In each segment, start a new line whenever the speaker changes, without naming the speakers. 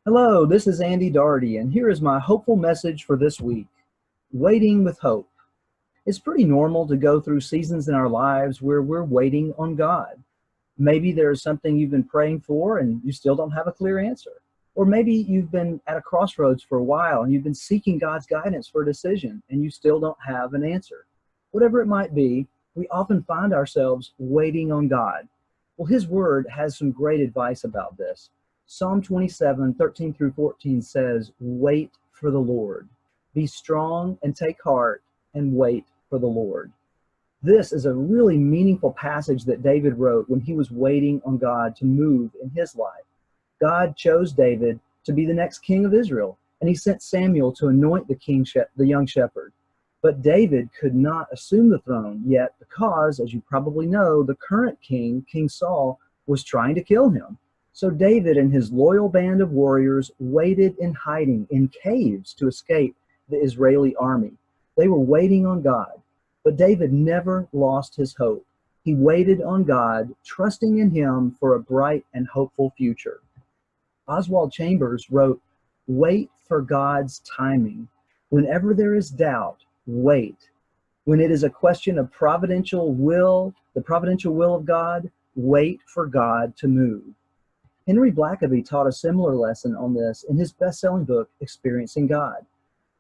Hello, this is Andy Darty, and here is my hopeful message for this week. Waiting with hope. It's pretty normal to go through seasons in our lives where we're waiting on God. Maybe there's something you've been praying for and you still don't have a clear answer. Or maybe you've been at a crossroads for a while and you've been seeking God's guidance for a decision and you still don't have an answer. Whatever it might be, we often find ourselves waiting on God. Well, His Word has some great advice about this. Psalm 27:13 through 14 says, "Wait for the Lord. Be strong and take heart and wait for the Lord." This is a really meaningful passage that David wrote when he was waiting on God to move in his life. God chose David to be the next king of Israel, and he sent Samuel to anoint the young shepherd. But David could not assume the throne yet because, as you probably know, the current king, King Saul, was trying to kill him. So David and his loyal band of warriors waited in hiding in caves to escape the Israeli army. They were waiting on God. But David never lost his hope. He waited on God, trusting in Him for a bright and hopeful future. Oswald Chambers wrote, "Wait for God's timing. Whenever there is doubt, wait. When it is a question of providential will, the providential will of God, wait for God to move." Henry Blackaby taught a similar lesson on this in his best-selling book, Experiencing God.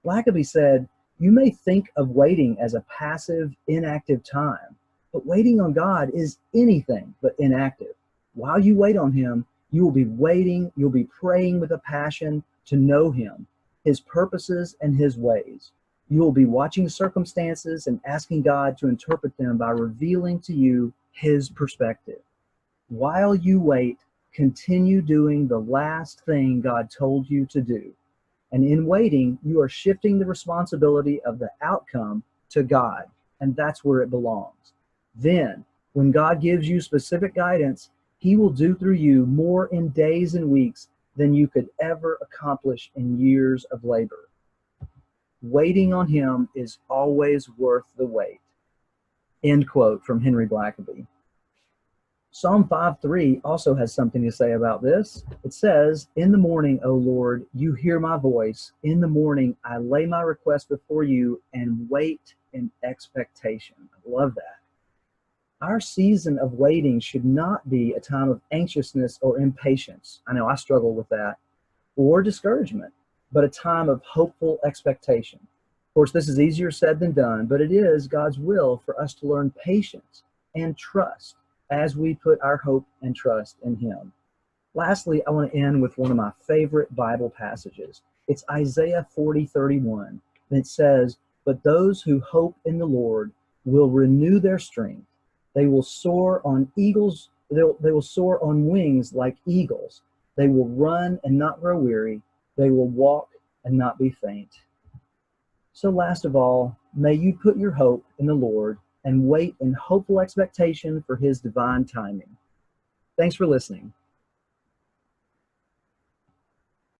Blackaby said, "You may think of waiting as a passive, inactive time, but waiting on God is anything but inactive. While you wait on Him, you will be waiting, you'll be praying with a passion to know Him, His purposes and His ways. You will be watching circumstances and asking God to interpret them by revealing to you His perspective. While you wait, continue doing the last thing God told you to do. And in waiting, you are shifting the responsibility of the outcome to God, and that's where it belongs. Then, when God gives you specific guidance, He will do through you more in days and weeks than you could ever accomplish in years of labor. Waiting on Him is always worth the wait." End quote from Henry Blackaby. Psalm 5:3 also has something to say about this. It says, "In the morning, O Lord, you hear my voice. In the morning, I lay my request before you and wait in expectation." I love that. Our season of waiting should not be a time of anxiousness or impatience. I know I struggle with that, or discouragement, but a time of hopeful expectation. Of course, this is easier said than done, but it is God's will for us to learn patience and trust as we put our hope and trust in Him. Lastly, I want to end with one of my favorite Bible passages. It's Isaiah 40:31, and it says, "But those who hope in the Lord will renew their strength. They will soar on eagles. They will soar on wings like eagles. They will run and not grow weary. They will walk and not be faint." So last of all, may you put your hope in the Lord and wait in hopeful expectation for His divine timing. Thanks for listening.